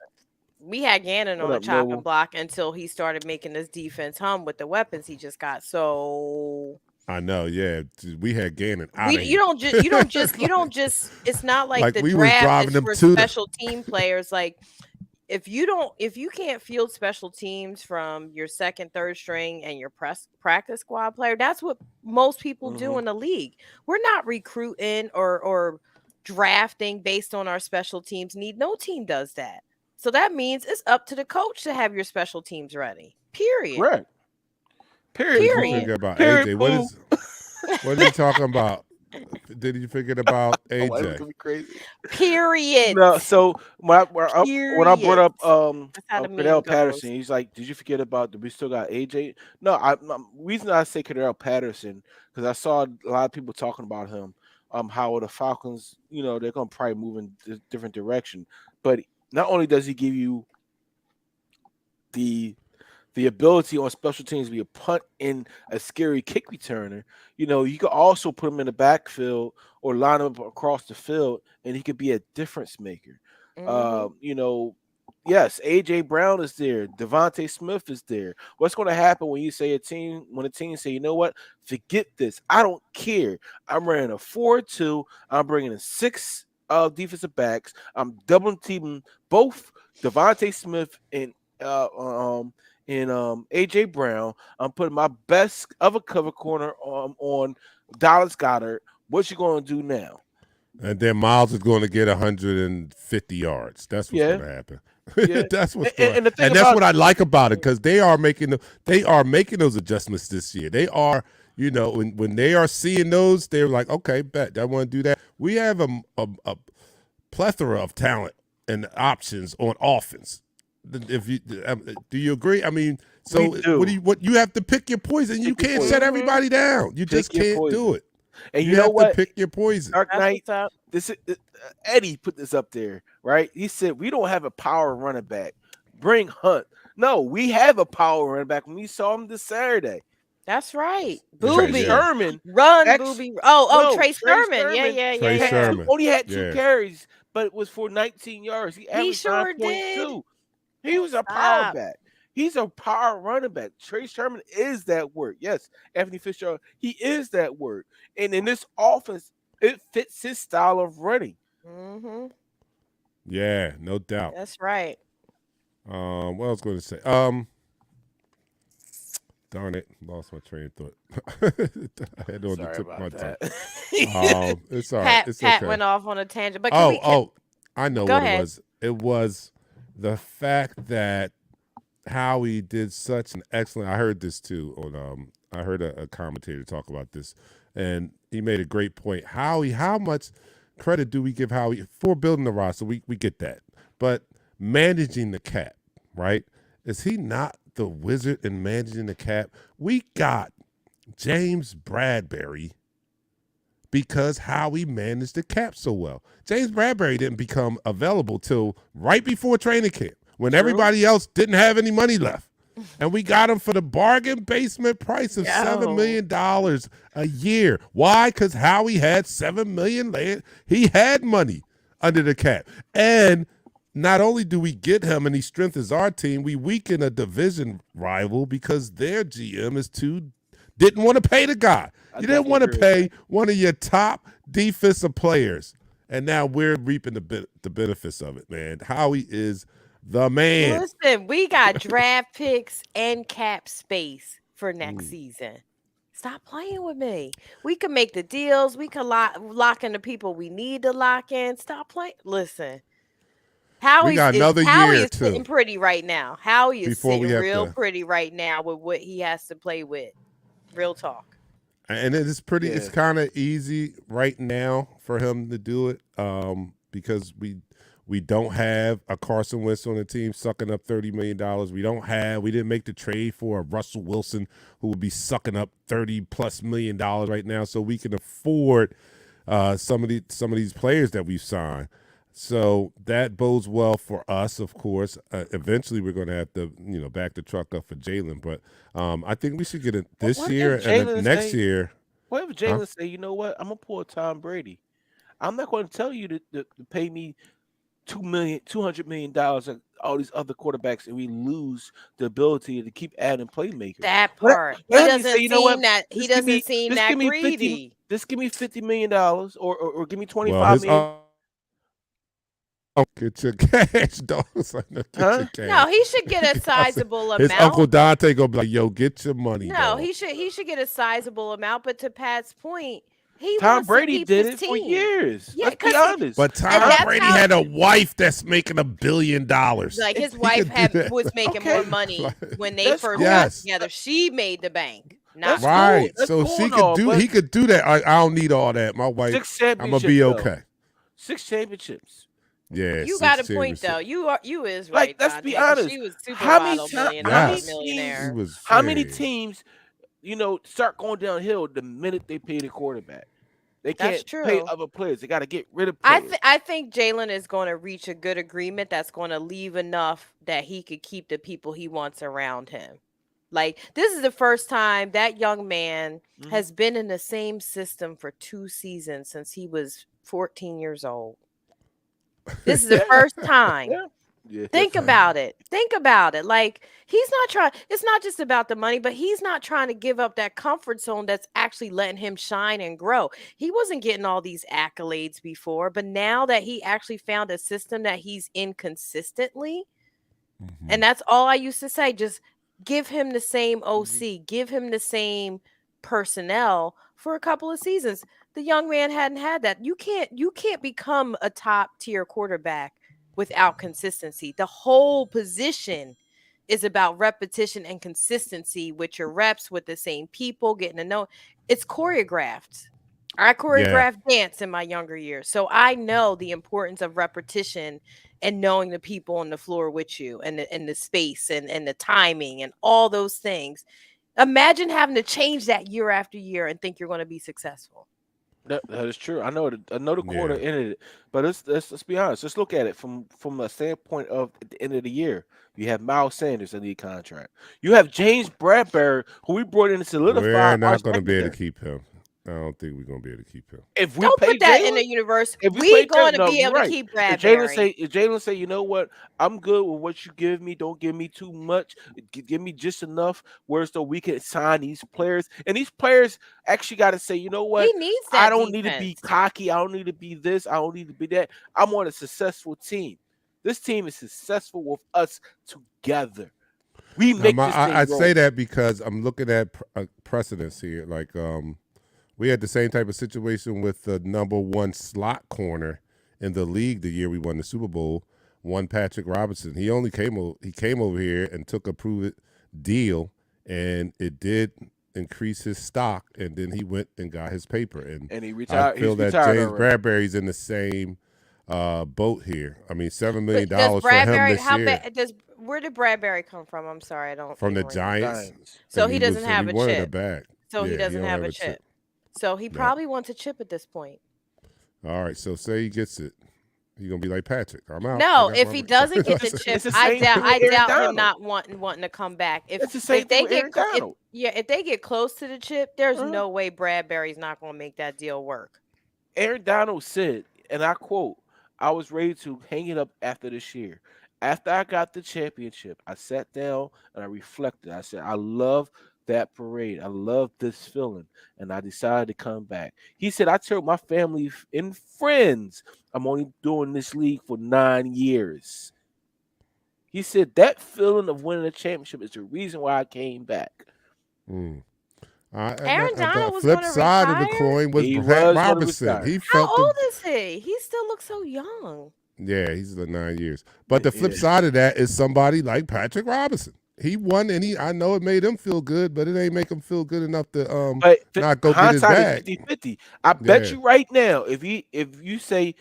We had Gannon on the chopping block until he started making this defense hum with the weapons he just got. So I know, yeah. We had Gannon out of you don't just. It's not like the we was draft driving is them for to the- special team players. Like if you can't field special teams from your second, third string and your practice squad player, that's what most people do in the league. We're not recruiting or drafting based on our special teams need. No team does that. So that means it's up to the coach to have your special teams ready. Period. Correct. Period. Did you Period. forget about Period, AJ? boo. What are you talking about? Did you forget about Oh, that was AJ? gonna be crazy. Period. No, so when I brought up That's how the meme Cordell goes. Patterson, he's like, "Did you forget about? We still got AJ?" No, reason I say Cordell Patterson because I saw a lot of people talking about him. How the Falcons, they're gonna probably move in a different direction. But not only does he give you the ability on special teams to be a punt and a scary kick returner, you could also put him in the backfield or line him up across the field, and he could be a difference maker. Yes, AJ Brown is there, Devontae Smith is there. What's going to happen when a team say, you know what, forget this, I don't care. I'm running a 4-2. I'm bringing in 6 defensive backs. I'm double teaming both Devontae Smith and AJ Brown. I'm putting my best of a cover corner on Dallas Goedert. What you gonna do now? And then Miles is going to get 150 yards. That's what's going to happen. Yeah. That's what's And going. And that's what I like about it, because they are making those adjustments this year. They are, when they are seeing those, they're like, okay, bet I want to do that. We have a plethora of talent and options on offense. If you do you agree? I mean, so what you have to pick your poison. You can't shut everybody down. You just can't do it. And you know have what? to pick your poison. Dark Knight. This Eddie put this up there, right? He said we don't have a power running back. Bring Hunt. No, we have a power running back. When we saw him this Saturday. That's right. Booby Booby. Sherman. Run, Booby. Trey Sermon. Yeah. Trey Sermon. Only had 2 carries, but it was for 19 yards. He averaged sure 9.2. He was a power back. He's a power running back. Trey Sermon is that word. Yes, Anthony Fitzgerald, he is that word. And in this offense, it fits his style of running. Mm-hmm. Yeah, no doubt. That's right. What I was going to say. Darn it, lost my train of thought. I had on the tip of my tongue. It's all right. It's Pat okay. went off on a tangent. But I know Go what ahead. it was. It was the fact that Howie did such an excellent. I heard this too on. I heard a commentator talk about this, and he made a great point. Howie, how much credit do we give Howie for building the roster? We get that, but managing the cap, right? Is he not the wizard in managing the cap? We got James Bradbury because Howie managed the cap so well. James Bradbury didn't become available till right before training camp when everybody else didn't have any money left. And we got him for the bargain basement price of $7 million a year. Why? Because Howie had $7 million land. He had money under the cap. And not only do we get him and he strengthens our team, we weaken a division rival because their GM didn't want to pay the guy. You didn't want to pay one of your top defensive players. And now we're reaping the benefits of it, man. Howie is the man. Listen, we got draft picks and cap space for next season. Stop playing with me. We can make the deals. We can lock in the people we need to lock in. Stop playing. Listen. We got another Howie year is sitting too. pretty right now. Howie is Before we sitting have real to- pretty right now with what he has to play with. Real talk. And it's pretty. Yeah. It's kind of easy right now for him to do it because we don't have a Carson Wentz on the team sucking up $30 million. We didn't make the trade for a Russell Wilson who would be sucking up $30+ million right now, so we can afford some of these players that we've signed. So that bodes well for us, of course. Eventually, we're going to have to, back the truck up for Jalen. But I think we should get it this What year if and Jalen then next say- year. What if Jalen say, you know what, I'm gonna pull a Tom Brady. I'm not going to tell you to pay me $200 million and all these other quarterbacks, and we lose the ability to keep adding playmakers. That part. He What if you doesn't say, you know what, seem that he just give doesn't me- seem just that give me 50 greedy. 50 million, or give me $25 Well, million. his Get your cash, dog. It's like, no, get Huh? your cash. No, he should get a I said, sizable his Uncle amount. Dante gonna be like, yo, get your money, No, dog. he should get a sizable amount. But to Pat's point, he Tom wants to Brady keep did his it for team. years. Yeah, Let's be because honest. But and Tom that's Brady how had a wife that's making $1 billion. like his He wife could do that. was making Okay. more money Like, when they That's first cool. got yes. together. She made the bank, not That's Tom. cool. Right. That's So cool she and could all, do but he could do that. I don't need all that. My wife, 6 I'm gonna championships be though. okay. 6 championships. Yeah. You 6 got a point though. championships. You is Like, right. let's Dante, be 'cause honest. she was How many supermodel times? millionaire, How many Yes. He millionaire. was How many yeah. teams, start going downhill the minute they pay the quarterback? They That's can't pay true. other players. They got to get rid of I players. I think Jalen is going to reach a good agreement that's going to leave enough that he could keep the people he wants around him. Like, this is the first time that young man Mhm. has been in the same system for 2 seasons since he was 14 years old. This is the Yeah. first time. Yeah. Yeah. Think about it. Think about it. Like, he's not trying, it's not just about the money, but he's not trying to give up that comfort zone that's actually letting him shine and grow. He wasn't getting all these accolades before, but now that he actually found a system that he's in consistently, Mhm. and that's all I used to say, just give him the same OC, give him the same personnel for a couple of seasons. The young man hadn't had that. You can't become a top tier quarterback without consistency. The whole position is about repetition and consistency with your reps, with the same people, getting to know. It's choreographed. I Yeah. choreographed dance in my younger years. So I know the importance of repetition and knowing the people on the floor with you and the space and the timing and all those things. Imagine having to change that year after year and think you're going to be successful. That is true. I know the quarter Yeah. ended it, but let's be honest. Let's look at it from a standpoint of at the end of the year. You have Miles Sanders in the contract. You have James Bradbury, who we brought in to solidify We're our not gonna be able secondary. to keep him. I don't think we're gonna be able to keep him. If we Don't pay put that in Jalen, the universe. if we We're pay going Jalen, to no, be you're able to right. keep If Bradbury. Jalen say, you know what, I'm good with what you give me. Don't give me too much. Give me just enough, whereas though we can sign these players, and these players actually got to say, you know what, He needs I that don't need to be defense. cocky. I don't need to be this. I don't need to be that. I'm on a successful team. This team is successful with us together. We Now, make this thing I roll. say that because I'm looking at precedents here. Like, we had the same type of situation with the number 1 slot corner in the league the year we won the Super Bowl. One Patrick Robinson. He only came over here and took a prove it deal, and it did increase his stock. And then he went and got his paper. And And he retired. I feel He's that retired James already. Bradbury's in the same boat here. I mean, $7 million But does for him Bradbury? this How year bad? Where did Bradbury come from? I'm sorry, I don't. from the even remember. Giants. Giants. So And he was- doesn't and have he a wanted chip. back. So he Yeah, doesn't don't have a chip. So he No. probably wants a chip at this point. All right, so say he gets it. He's gonna be like Patrick. I'm out. No, I got if my- he doesn't get the It's chip, the I same doubt thing with Aaron him Donald. not wanting to come back. It's the same If they thing with get Aaron Donald. if they get close to the chip, there's Uh-huh. no way Bradbury's not going to make that deal work. Aaron Donald said, and I quote, I was ready to hang it up after this year. After I got the championship, I sat down and I reflected. I said, I love that parade. I love this feeling. And I decided to come back. He said, I told my family and friends I'm only doing this league for 9 years. He said that feeling of winning a championship is the reason why I came back. Mm. Aaron The Donald was flip gonna side of the retire? coin was He Pat was gonna Robinson. retire. He How felt old is he? He still looks so young. yeah, he's the 9 years. But the flip Yeah. side of that is somebody like Patrick Robinson. He won, and I know it made him feel good, but it ain't make him feel good enough to But not go get his hindsight bag. is 50-50. I bet Yeah. you right now, if you say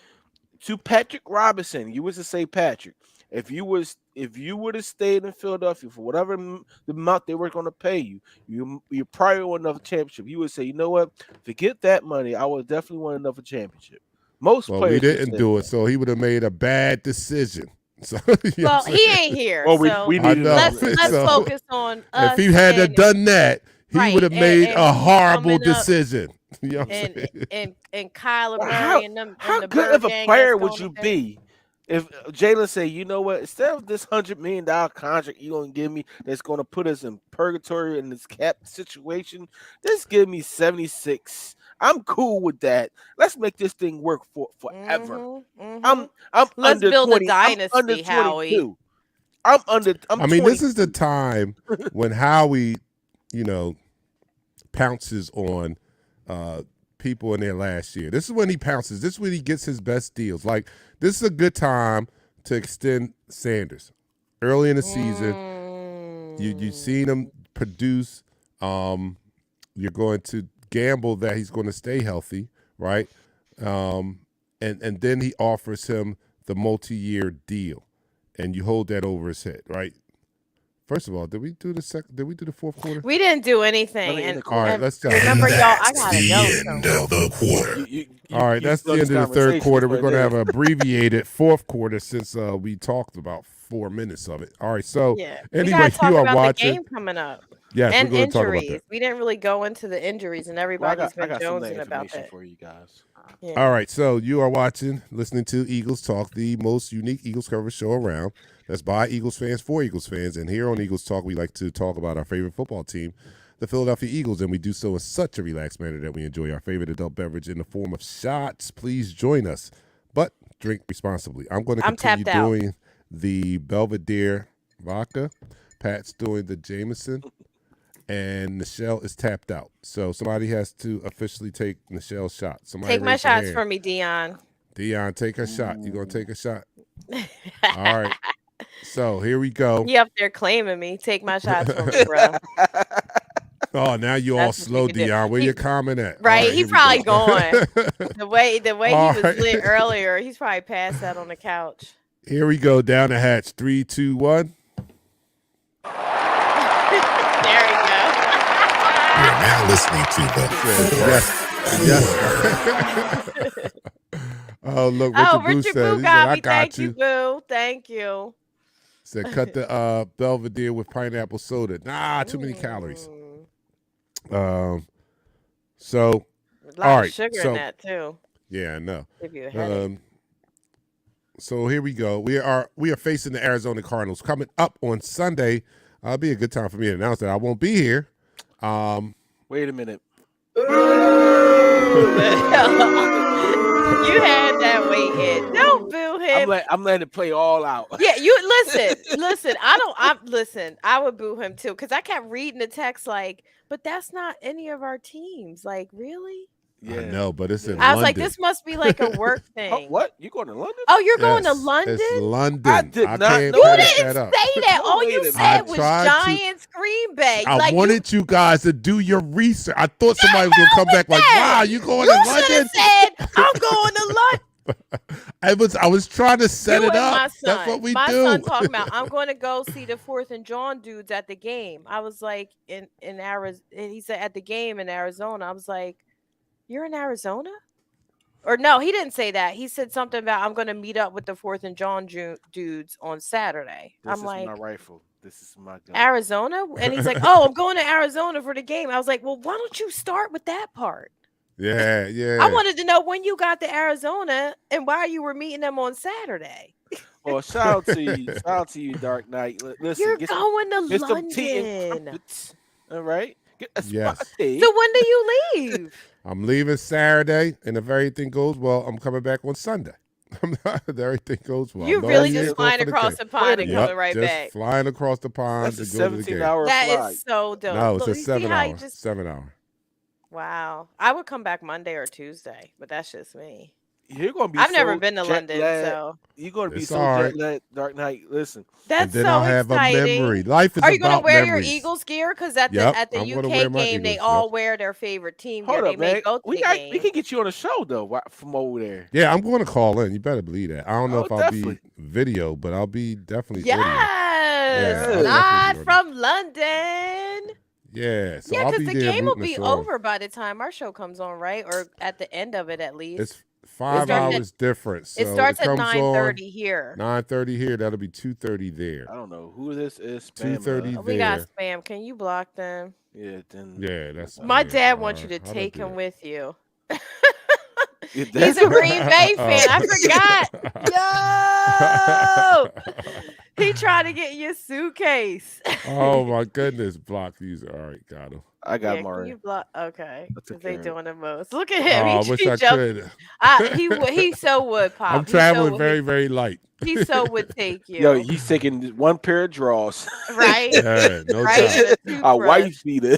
to Patrick Robinson, you was to say Patrick, if you would have stayed in Philadelphia for whatever the amount they were going to pay you, you probably won another championship. You would say, you know what? Forget that money. I would definitely want another championship. Most Well, players we would didn't say do that. it, so he would have made a bad decision. So, you know Well, what I'm he saying? ain't here. Well, so we I needed know. let's So, focus on us. if he had and, done that, he Right, would have and- made and a who's horrible coming up decision. You know what I'm and saying? and Kyler Well, Murray and them how and the good Bird of a gang player that's would going you up there. be if Jalen say, you know what, instead of this $100 million contract you're gonna give me that's gonna put us in purgatory in this cap situation, just give me 76. I'm cool with that. Let's make this thing work for forever. I'm Let's under build 20. a dynasty, I'm under Howie. 22. I'm I mean, 20. this is the time when Howie, pounces on people in their last year. This is when he pounces. This is when he gets his best deals. Like, this is a good time to extend Sanders. Early in the season, you've seen him produce. You're going to gamble that he's going to stay healthy, right? And then he offers him the multi-year deal, and you hold that over his head, right? First of all, did we do the fourth quarter? We didn't do anything. And, all right, let's go. Remember, y'all, I gotta the go. end of the quarter. All right, that's the end of the third quarter. We're going to have an abbreviated fourth quarter since we talked about 4 minutes of it. All right, so anyway, you are watching. The game coming up. Yes, and we're going to talk about injuries. that. We didn't really go into the injuries, and everybody's been jonesing about that for you guys. Yeah. All right, so you are listening to Eagles Talk, the most unique Eagles coverage show around. That's by Eagles fans for Eagles fans. And here on Eagles Talk, we like to talk about our favorite football team, the Philadelphia Eagles, and we do so in such a relaxed manner that we enjoy our favorite adult beverage in the form of shots. Please join us, but drink responsibly. I'm going to continue doing the Belvedere vodka. Pat's doing the Jameson, and Nichelle is tapped out. So somebody has to officially take Nichelle's shot. Somebody take my shots for me, Dion. Dion, take a shot. You going to take a shot? All right. So here we go. You up there claiming me. Take my shots for me, bro. Oh, now you all slow, Dion. Where your comment at? Right, He's probably going. The way he was lit right. earlier, he's probably passed out on the couch. Here we go. Down the hatch. 3, 2, 1. There we go. You're now listening to the Yes. Oh, look, Richard Boo said, got me. I got Thank you. you, Boo. Thank you. Said, cut the Belvedere with pineapple soda. Nah, too many calories. So, a lot all of right. sugar So, in that too. Yeah, I know. Give you a headache. So here we go. We are facing the Arizona Cardinals coming up on Sunday. It'll be a good time for me to announce that I won't be here. Wait a minute. You had that waiting. Don't boo him. I'm letting it play all out. Yeah, you listen. I would boo him too because I kept reading the text like, but that's not any of our teams. Like, really? Yeah. I know, but it's in I London. was like, this must be like a work thing. What? You going to London? Oh, you're going to London? It's London. I did not know. You didn't say that. All you said was Giants, Green Bay. I wanted you guys to do your research. I thought somebody was going to come back like, wow, you going to London? You said, I'm going to London. I was trying to set it up. That's what we do. My son talking about, I'm going to go see the 4th and John dudes at the game. I was like, in Arizona. And he said, at the game in Arizona. I was like, you're in Arizona? Or no, he didn't say that. He said something about, I'm going to meet up with the 4th and John dudes on Saturday. This I'm is like, my rifle. This is my gun. Arizona? And he's like, oh, I'm going to Arizona for the game. I was like, well, why don't you start with that part? Yeah. I wanted to know when you got to Arizona and why you were meeting them on Saturday. Well, shout out to you. Shout out to you, Dark Knight. Listen, you're going to London. All right. Yes. So when do you leave? I'm leaving Saturday, and if everything goes well, I'm coming back on Sunday. Everything goes well. You're really just flying across the pond and coming right back. Flying across the pond That's to go to the game. 17-hour That flight. is so dope. No, it's Look, a you 7 see how hour. you just- 7 hour. Wow. I would come back Monday or Tuesday, but that's just me. You're gonna be. I've never been to London, so you're gonna be It's so all right. jet lagged, Dark Knight. Listen, that's And then so I'll have exciting. a memory. Life is Are you going to about wear memories. your Eagles gear? Because at Yep, the I'm gonna wear UK my game, they Eagles, all yep. wear their favorite team gear. hold They up, may man. go to We the got. game. We can get you on a show though from over there. Yeah, I'm going to call in. You better believe that. I don't know Oh, if I'll definitely. be video, but I'll be definitely Yes, Yeah, I'll not definitely from London. audio. Yeah, so Yeah, I'll because be the there game will rooting be us on. over by the time our show comes on, right? Or at the end of it, at least. It's 5 starts hours different. So it starts at comes 9:30 here. 9:30 here. That'll be 2:30 there. I don't know who this is. 2:30 We got there. spam. Can you block them? Yeah, then. Yeah, that's My weird. dad wants you to How'd I take do him that? with you. Yeah, He's a Green Bay fan. I forgot. Yo, he tried to get your suitcase. Oh my goodness, block user. All right, got him. I got Yeah, can Murray. you block? Okay, I took because they care of it. doing the most. Look at him. Oh, I He wish he I jumped. could. He so would I'm pop. traveling very, very light. He so would take Yo, you. he's taking one pair of drawers. Right, Yeah, no right, doubt. and a A wife toothbrush. beater.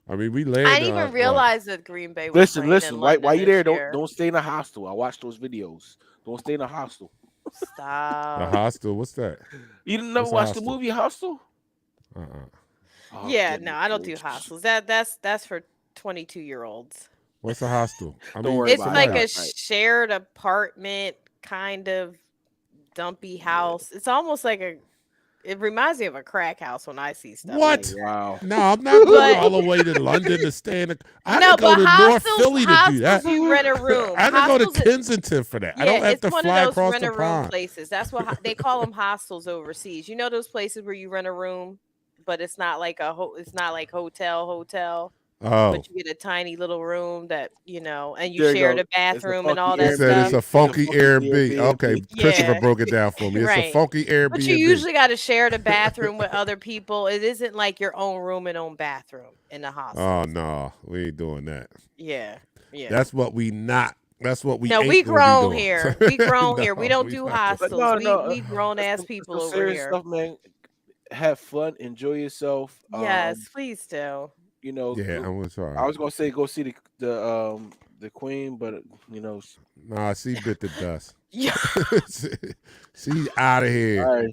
I mean, we I land. didn't even What? realize that Green Bay was listen, playing in listen. Why London you this there? Don't year. don't stay in a hostel. I watched those videos. Don't stay in a hostel. The Stop. hostel. What's that? You didn't never What's a watch the hostel? movie Hostel? Uh-uh. Oh, Yeah, goodness no, I don't do gracious. hostels. That's for 22-year-olds. What's a hostel? I Don't mean, worry It's about like it. a Right. shared apartment kind of dumpy house. It's almost like it reminds me of a crack house when I see stuff What? like that. Wow. No, I'm not going But all the way to London to stay in. I no, could go but to North hostels, Philly to do that. you rent a room. I could go to Hostels, Kensington for that. I yeah, don't have it's to one of fly those across rent the a room pond. places. That's what they call them hostels overseas. You know those places where you rent a room, but it's not like it's not like hotel. Oh, But you get a tiny little room that and you There you share go. the It's a bathroom and funky all he that said it's stuff. a Airbnb. funky Airbnb. Okay, Christopher Yeah, broke it down for me. It's a right. funky But you Airbnb. usually got to share the bathroom with other people. It isn't like your own room and own bathroom in the Oh hostel. no, we ain't doing that. Yeah, yeah. That's what we not. That's what we No, ain't we gonna be grown doing. here. We grown here. We No, don't we do not doing But hostels. no, no. We grown ass Some people over serious here. stuff, man. Have fun, enjoy yourself. Yes, please do. You know, Yeah, I'm sorry. I was gonna say go see the Queen, but Nah, she bit the dust. Yeah. She's out of here. all right.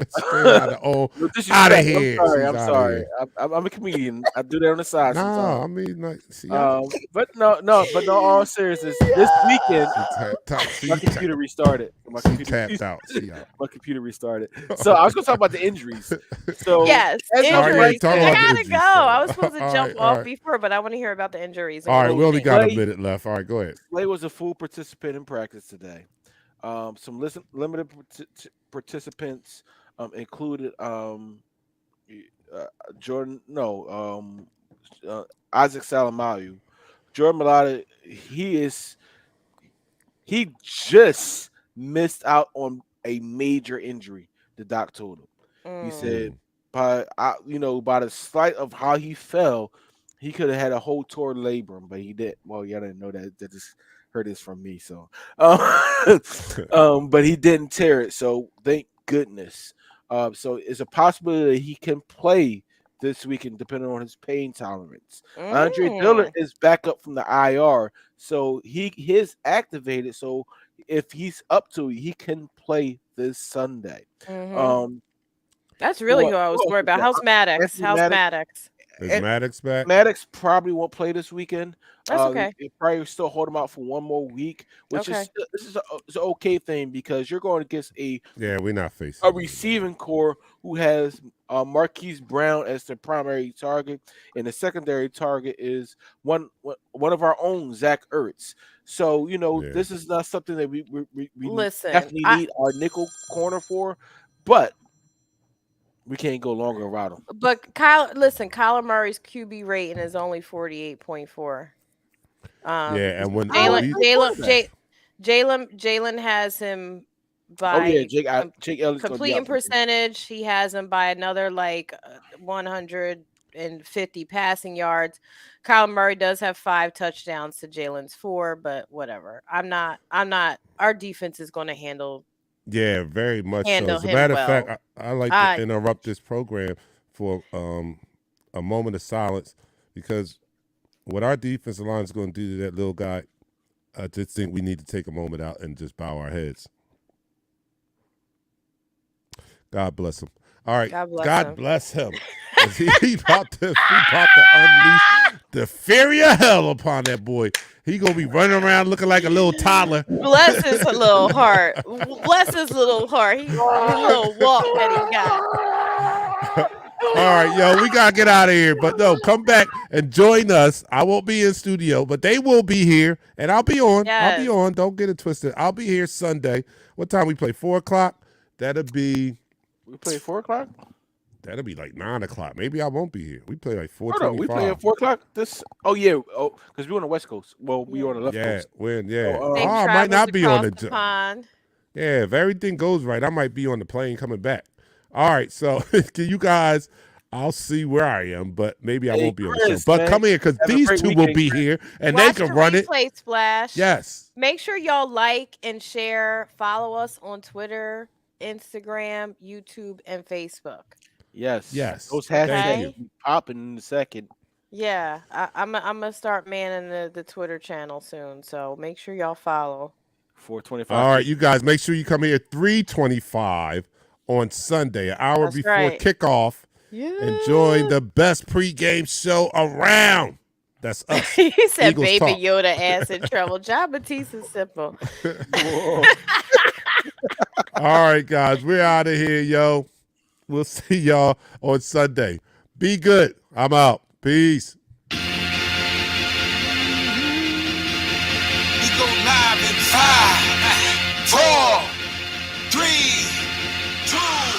Straight out of No out disrespect. of here. I'm sorry. She's I'm outta sorry. here. I'm a comedian. I do that on the side No, sometimes. I mean, like, see, But no, all seriousness. This weekend, my computer restarted. My she computer, tapped out. She out. my computer restarted. So I was gonna talk about the injuries. So Yes, as of All right, yeah, injuries. talk I about the gotta injuries go. first. I was supposed to All jump right, all off right. before, but I want to hear about the injuries. All right, we only got a Clay- minute left. All right, go ahead. Clay was a full participant in practice today. Some limited participants included Jordan. No, Isaac Salamayu. Jordan Malata. He just missed out on a major injury. The doc told him. He said by the slight of how he fell, he could have had a whole torn labrum, but he didn't. Well, y'all didn't know that. That just heard this from me. So, but he didn't tear it. So thank goodness. So it's a possibility that he can play this weekend, depending on his pain tolerance. Andre Dillard is back up from the IR, so he's activated. So if he's up to it, he can play this Sunday. That's really who I was worried about. How's Maddox? Anthony Maddox? Is Maddox back? Maddox probably won't play this weekend. That's okay. They probably still hold him out for one more week, which Okay. is it's an okay thing because you're going against Yeah, we're not facing a receiving core who has Marquise Brown as the primary target, and the secondary target is one of our own, Zach Ertz. So this is not something that we Listen, definitely need our nickel corner for, but we can't go longer without him. But Kyler Murray's QB rating is only 48.4. Yeah, and when Jalen has him by Jake Elliott's completing percentage. He has him by another 150 passing yards. Kyler Murray does have 5 touchdowns to Jalen's 4, but whatever. I'm not. Our defense is going to handle. Yeah, very much so. Handle As a him matter of well. fact, I like to interrupt this program for a moment of silence because what our defensive line is going to do to that little guy, I just think we need to take a moment out and just bow our heads. God bless him. All right, God bless him. He about to unleash the fury of hell upon that boy. He gonna be running around looking like a little toddler. Bless his little heart. Bless his little heart. His little walk that he got. All right, yo, we gotta get out of here. But no, come back and join us. I won't be in studio, but they will be here, and I'll be on. Yes. I'll be on. Don't get it twisted. I'll be here Sunday. What time we play? 4:00. That'll be. We play 4:00. That'll be like 9:00. Maybe I won't be here. We play like 4:25. No, we play at 4:00. This. Oh yeah. Oh, because we're on the West Coast. Well, we on the left Yeah, coast. when yeah. So, I might not be on the pond. Yeah, if everything goes right, I might be on the plane coming back. All right, so can you guys I'll see where I am, but maybe I Hey, won't be on the show. Chris, But man, come here because have a these great two will weekend, be Chris. here and Watch they the can run it. replay, Splash. Yes. Make sure y'all like and share. Follow us on Twitter, Instagram, YouTube, and Facebook. Yes. Those Thank hashtags you. will be popping in a second. Yeah, I'm gonna start manning the Twitter channel soon. So make sure y'all follow. 425. All right, you guys, make sure you come here 3:25 on Sunday, an hour That's before right. kickoff, Yeah. and join the best pregame show around. That's us. He said, Eagles "Baby Talk. Yoda ass in trouble." John Batista's simple. Whoa. All right, guys, we're out of here, yo. We'll see y'all on Sunday. Be good. I'm out. Peace.